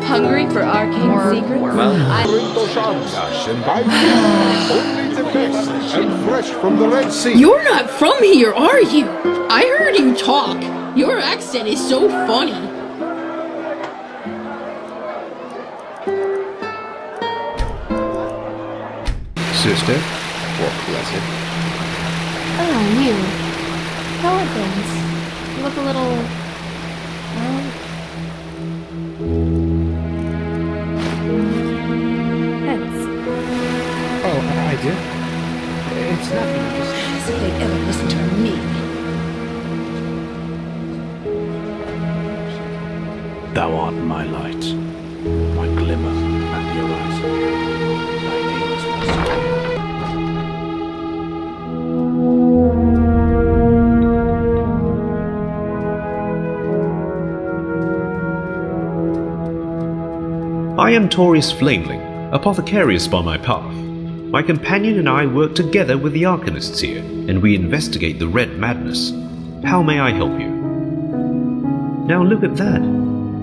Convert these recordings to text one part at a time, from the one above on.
Hungry for arcane secrets? Only the best and fresh from the Red Sea. You're not from here, are you? I heard you talk. Your accent is so funny. Sister, what was it? Oh, you. How are things? You look a little... well... tense. Oh, I did. It's nothing. As if they'd ever listen to me. Thou art my light, my glimmer at the horizon. Thy name is Master. I am Taurius Flameling, Apothecarius by my path. My companion and I work together with the Arcanists here, and we investigate the Red Madness. How may I help you? Now look at that.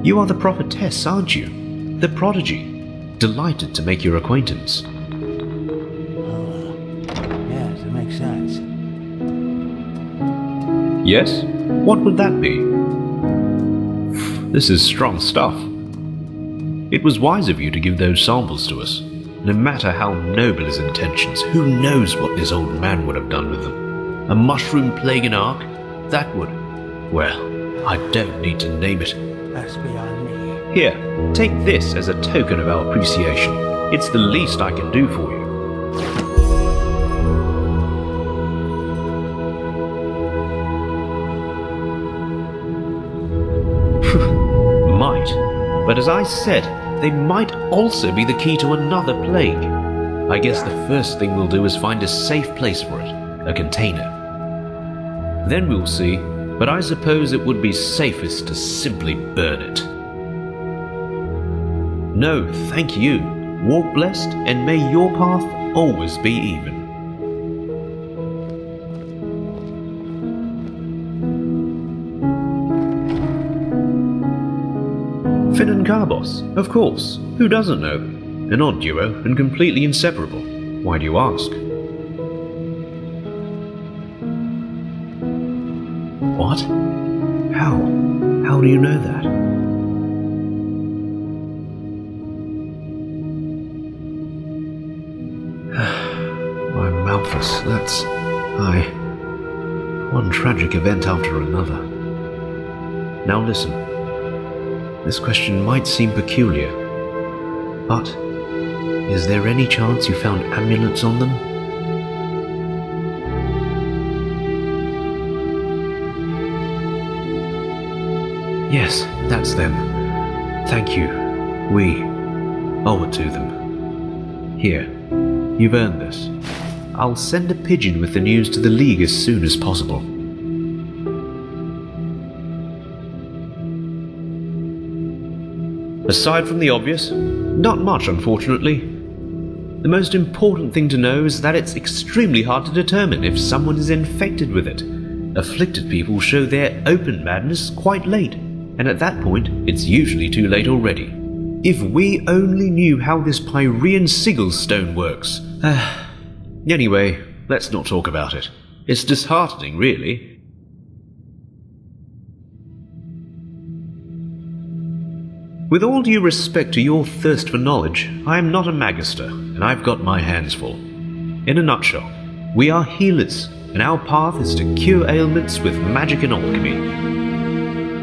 You are the prophetess, aren't you? The prodigy. Delighted to make your acquaintance. Yes, it makes sense. Yes? What would that be? This is strong stuff. It was wise of you to give those samples to us. No matter how noble his intentions, who knows what this old man would have done with them? A mushroom plague in Ark? That would... well, I don't need to name it. That's beyond me. Here, take this as a token of our appreciation. It's the least I can do for you. Might. But as I said, they might also be the key to another plague. I guess the first thing we'll do is find a safe place for it, a container. Then we'll see, but I suppose it would be safest to simply burn it. No, thank you. Walk blessed, and may your path always be even. Finn and Carbos, of course. Who doesn't know them? An odd duo and completely inseparable. Why do you ask? What? How? How do you know that? My Malthus, that's... one tragic event after another. Now listen. This question might seem peculiar, but is there any chance you found amulets on them? Yes, that's them. Thank you. We owe it to them. Here, you've earned this. I'll send a pigeon with the news to the League as soon as possible. Aside from the obvious, not much unfortunately. The most important thing to know is that it's extremely hard to determine if someone is infected with it. Afflicted people show their open madness quite late, and at that point it's usually too late already. If we only knew how this Pyrean sigil stone works. Anyway, let's not talk about it. It's disheartening, really. With all due respect to your thirst for knowledge, I am not a magister, and I've got my hands full. In a nutshell, we are healers, and our path is to cure ailments with magic and alchemy.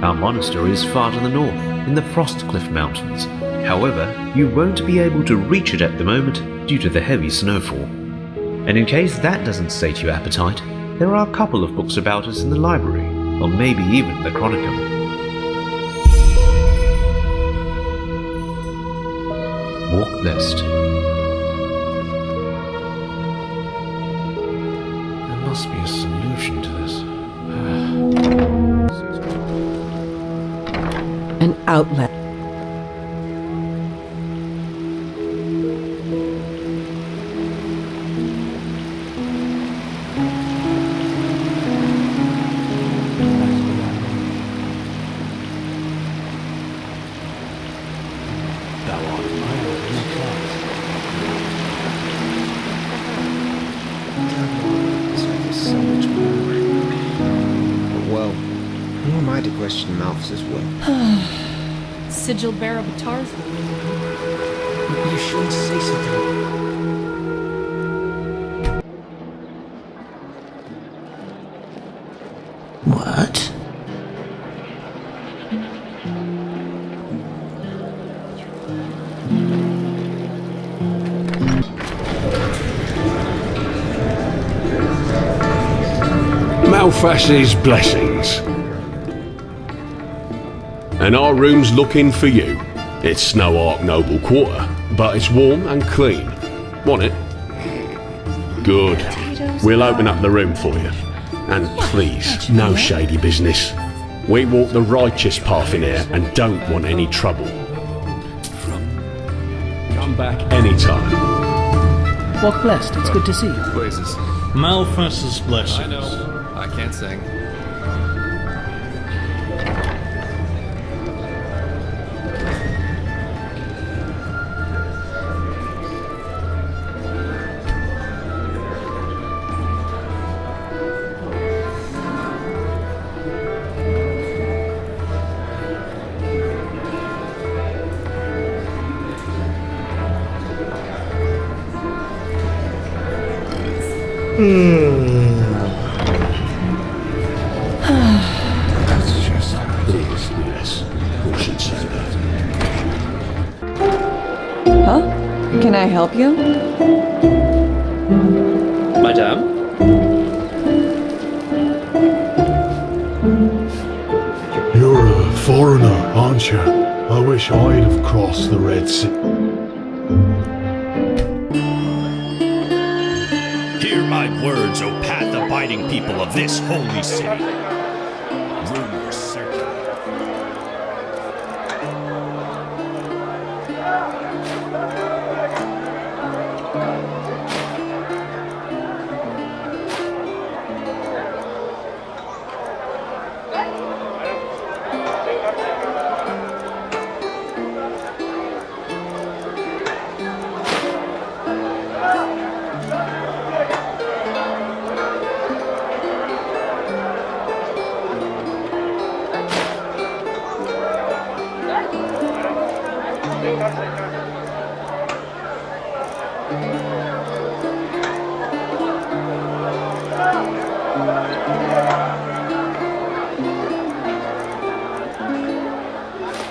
Our monastery is far to the north, in the Frostcliff Mountains. However, you won't be able to reach it at the moment due to the heavy snowfall. And in case that doesn't sate your appetite, There are a couple of books about us in the library, or maybe even the Chronicum. Walk blessed. There must be a solution to this. An outlet. Well, who am I to question mouths as well? Sigil bearer of Tarzan. You shouldn't say something. What? Malphas's blessings. And our room's looking for you. It's Snow Ark Noble Quarter, but it's warm and clean. Want it? Good. We'll open up the room for you. And please, no shady business. We walk the righteous path in here and don't want any trouble. Come back anytime. Walk blessed. It's good to see you. Blazes. Malphas's blessings. I know. I can't sing. Yes, we should say that. Huh? Can I help you? Madame? You're a foreigner, aren't you? I wish I'd have crossed the Red Sea. Hear my words, O path-abiding people of this holy city. Rumors circulate.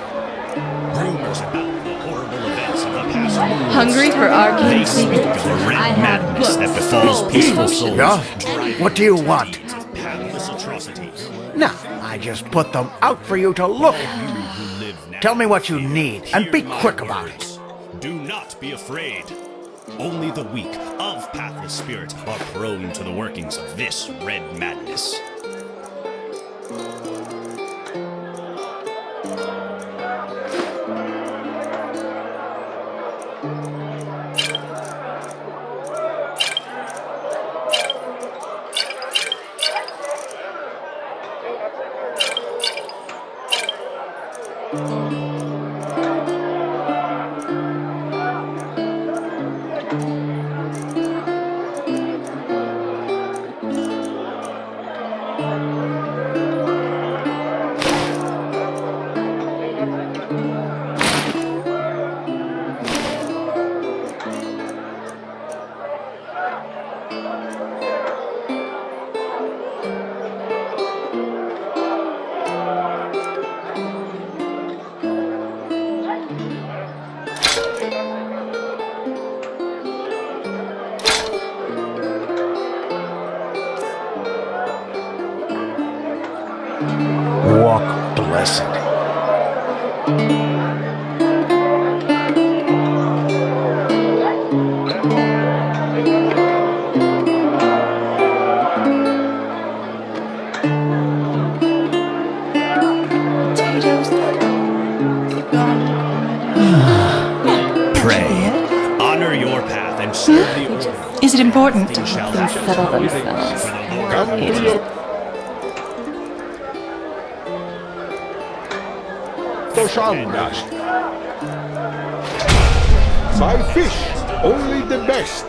Rumors about the horrible events of the past months. Hungry for arcane They speak secrets? of the red I have madness books that befalls full peaceful of souls. Yeah? What do you want? Pathless atrocities. No, I just put them out for you to look at. Who live now. Tell me what you need, and be Hear my quick about it. words. Do not be afraid. Only the weak of pathless spirit are prone to the workings of this red madness. Walk blessed. Is it important? Things settle themselves. Toshangash. Buy fish, only the best.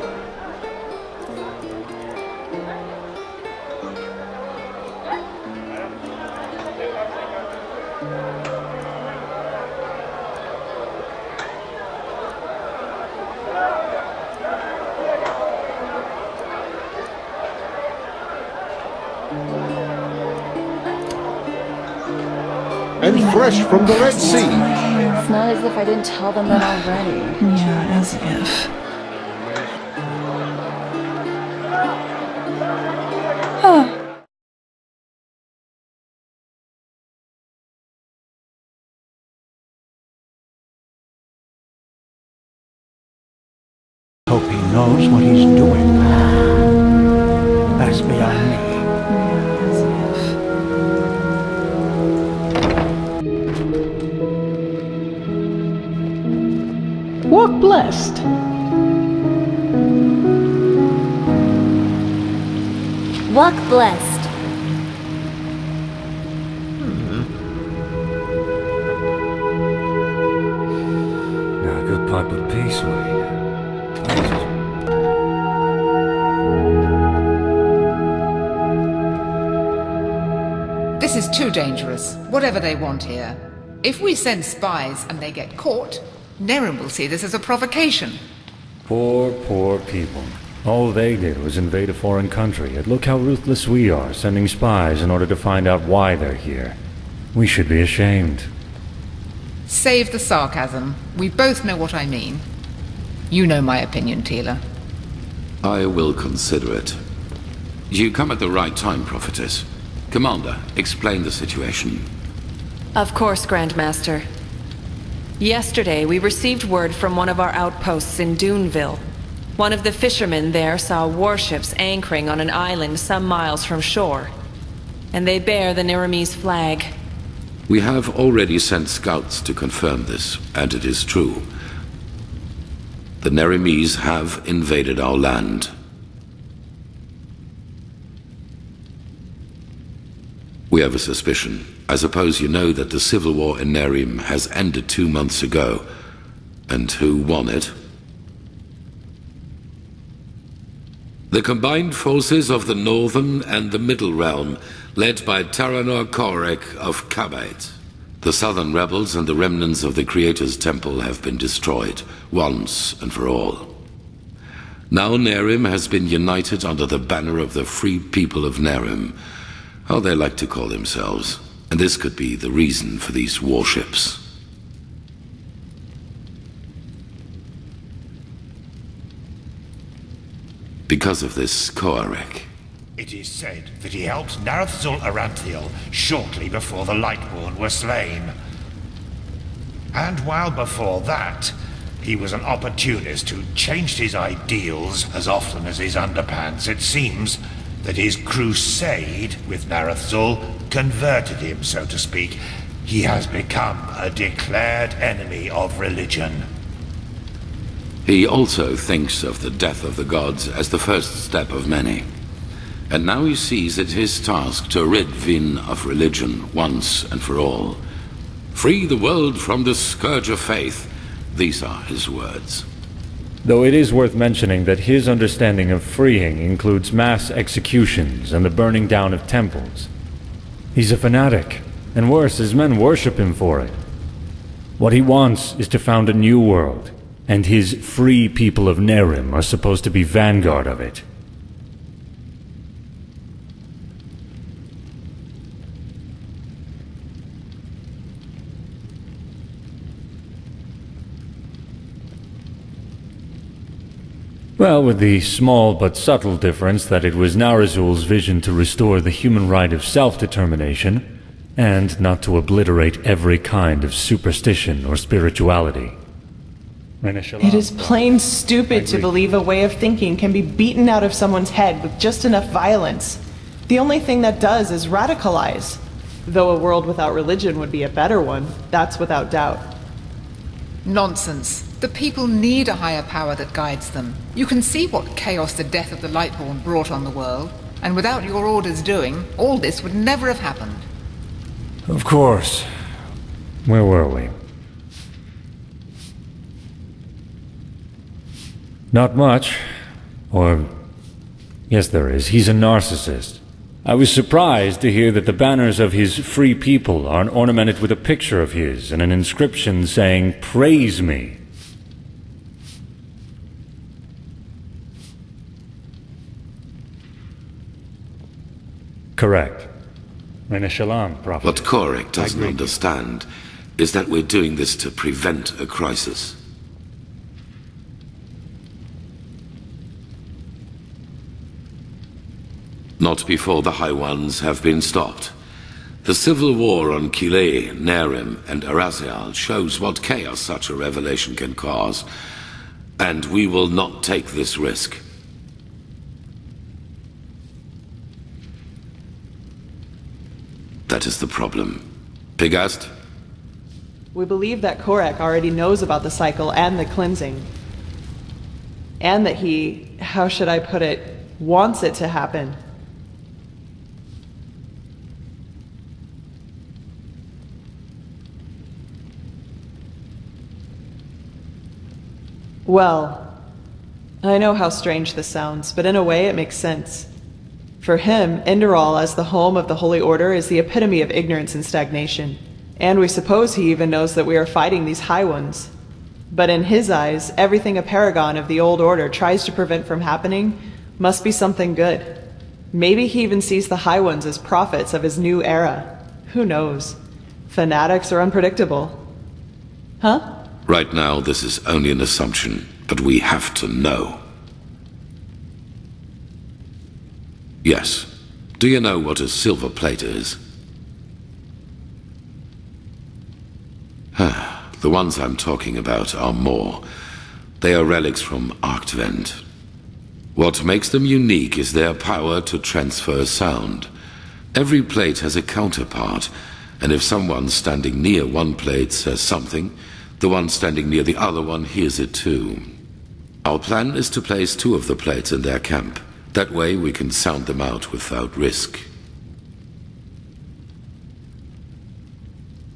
And fresh from the Red Sea. It's not as if I didn't tell them that already. Yeah, as if. Hope he knows what he's doing. That's beyond me. Walk blessed. Walk blessed. Now, a good pipe of peace, Wayne. This is too dangerous, whatever they want here. If we send spies and they get caught, Nerim will see this as a provocation. Poor, poor people. All they did was invade a foreign country, and look how ruthless we are, sending spies in order to find out why they're here. We should be ashamed. Save the sarcasm. We both know what I mean. You know my opinion, Tila. I will consider it. You come at the right time, Prophetess. Commander, explain the situation. Of course, Grandmaster. Yesterday, we received word from one of our outposts in Duneville. One of the fishermen there saw warships anchoring on an island some miles from shore. And they bear the Nerimese flag. We have already sent scouts to confirm this, and it is true. The Nerimese have invaded our land. We have a suspicion. I suppose you know that the civil war in Nerim has ended 2 months ago. And who won it? The combined forces of the Northern and the Middle Realm, led by Taranor Korek of Kabait. The Southern rebels and the remnants of the Creator's Temple have been destroyed, once and for all. Now Nerim has been united under the banner of the Free People of Nerim, how they like to call themselves, and this could be the reason for these warships. Because of this Koarek. It is said that he helped Narathzul Aranthiel shortly before the Lightborn were slain. And while before that, he was an opportunist who changed his ideals as often as his underpants, it seems that his crusade with Narathzul converted him, so to speak. He has become a declared enemy of religion. He also thinks of the death of the gods as the first step of many. And now he sees it his task to rid Vin of religion once and for all. Free the world from the scourge of faith. These are his words. Though it is worth mentioning that his understanding of freeing includes mass executions and the burning down of temples. He's a fanatic, and worse, his men worship him for it. What he wants is to found a new world, and his free people of Nerim are supposed to be vanguard of it. Well, with the small but subtle difference that it was Narazul's vision to restore the human right of self-determination, and not to obliterate every kind of superstition or spirituality. It is plain stupid to believe a way of thinking can be beaten out of someone's head with just enough violence. The only thing that does is radicalize. Though a world without religion would be a better one, that's without doubt. Nonsense. The people need a higher power that guides them. You can see what chaos the death of the Lightborn brought on the world, and without your orders doing, all this would never have happened. Of course. Where were we? Not much. Or... yes, there is. He's a narcissist. I was surprised to hear that the banners of his free people are ornamented with a picture of his and an inscription saying, "Praise me." Correct. What Korek doesn't understand is that we're doing this to prevent a crisis. Not before the High Ones have been stopped. The civil war on Kile, Nerim, and Arazial shows what chaos such a revelation can cause, and we will not take this risk. That is the problem. Pigast? We believe that Korek already knows about the cycle and the cleansing. And that he, how should I put it, wants it to happen. Well, I know how strange this sounds, but in a way it makes sense. For him, Enderal as the home of the Holy Order is the epitome of ignorance and stagnation. And we suppose he even knows that we are fighting these High Ones. But in his eyes, everything a paragon of the Old Order tries to prevent from happening must be something good. Maybe he even sees the High Ones as prophets of his new era. Who knows? Fanatics are unpredictable. Huh? Right now, this is only an assumption, but we have to know. Yes. Do you know what a silver plate is? The ones I'm talking about are more. They are relics from Arctvent. What makes them unique is their power to transfer sound. Every plate has a counterpart, and if someone standing near one plate says something, the one standing near the other one hears it too. Our plan is to place 2 of the plates in their camp. That way we can sound them out without risk.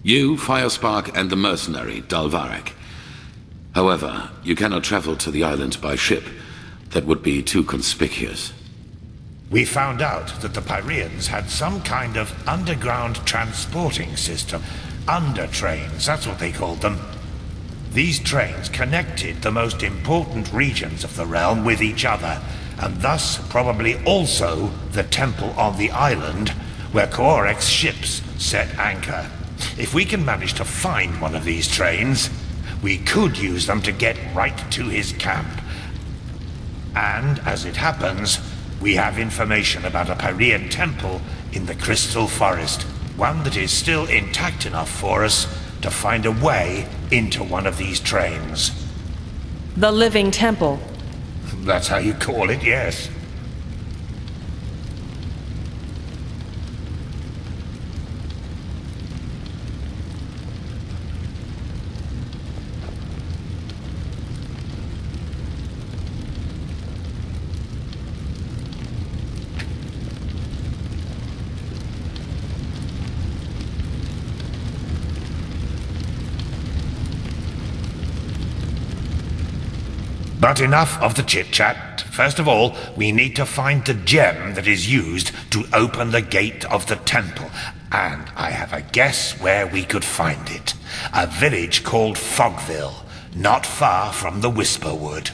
You, Firespark, and the mercenary, Dalvarek. However, you cannot travel to the island by ship. That would be too conspicuous. We found out that the Pyreans had some kind of underground transporting system. Undertrains, that's what they called them. These trains connected the most important regions of the realm with each other, and thus probably also the temple on the island where Korek's ships set anchor. If we can manage to find one of these trains, we could use them to get right to his camp. And, as it happens, we have information about a Pyrean temple in the Crystal Forest, one that is still intact enough for us to find a way into one of these trains. The Living Temple. That's how you call it, yes. But enough of the chit-chat. First of all, we need to find the gem that is used to open the gate of the temple. And I have a guess where we could find it. A village called Fogville, not far from the Whisperwood.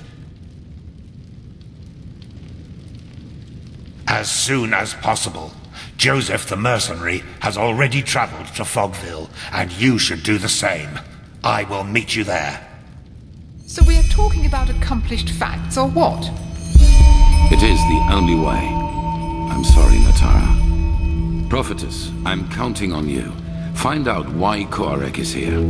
As soon as possible. Joseph the mercenary has already traveled to Fogville, and you should do the same. I will meet you there. So we are talking about accomplished facts, or what? It is the only way. I'm sorry, Natara. Prophetess, I'm counting on you. Find out why Korek is here.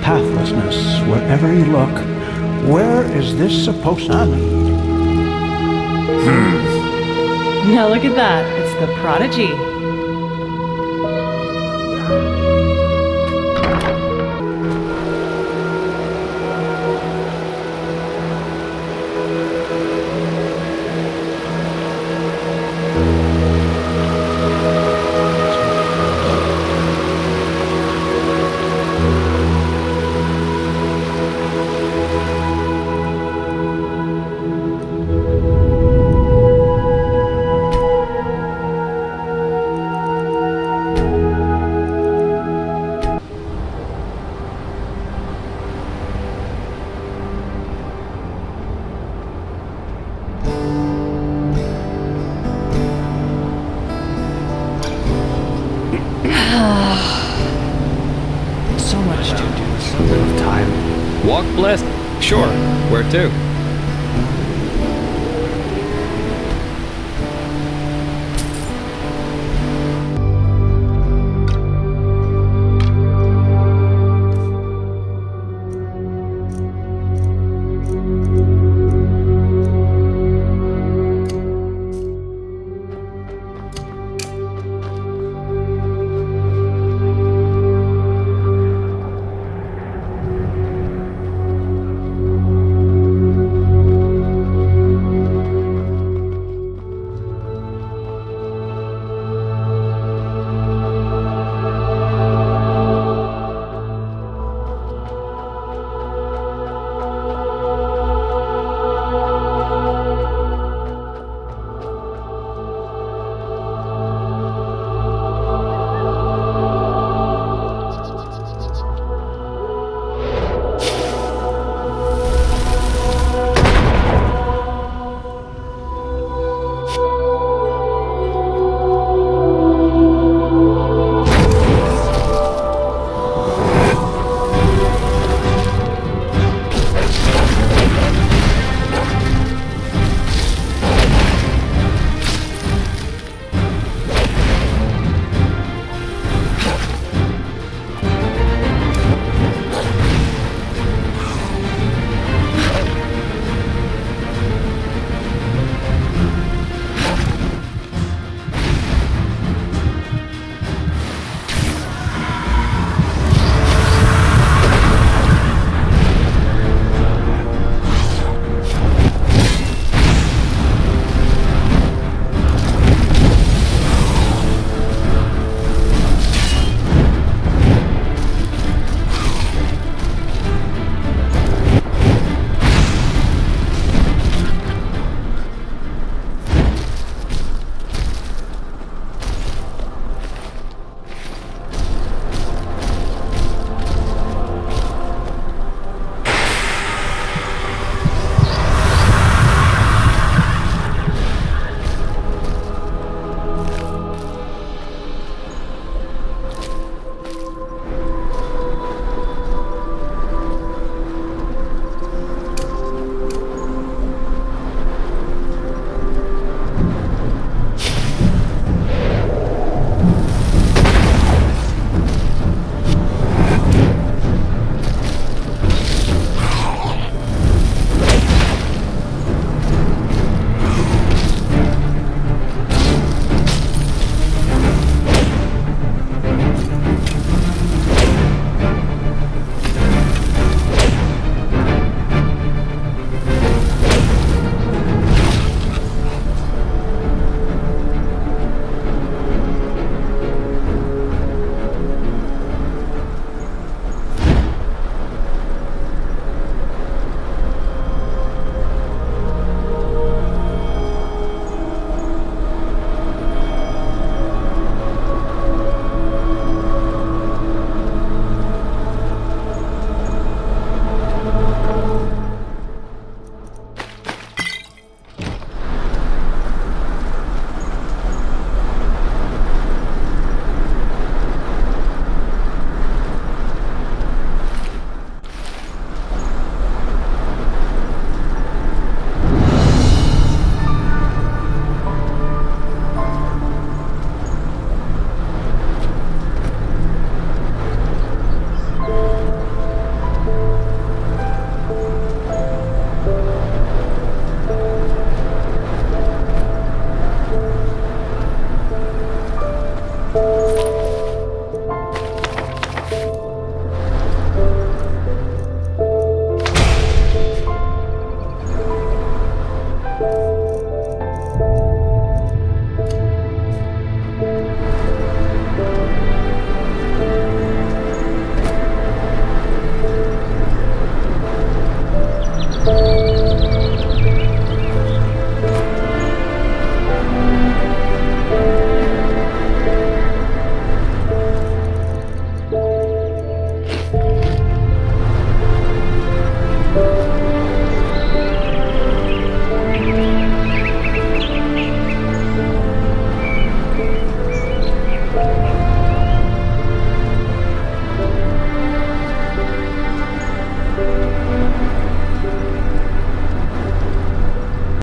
Pathlessness, wherever you look. Where is this supposed to lead? Now look at that. It's the Prodigy. So much to do, so little time. Walk blessed? Sure. Where to?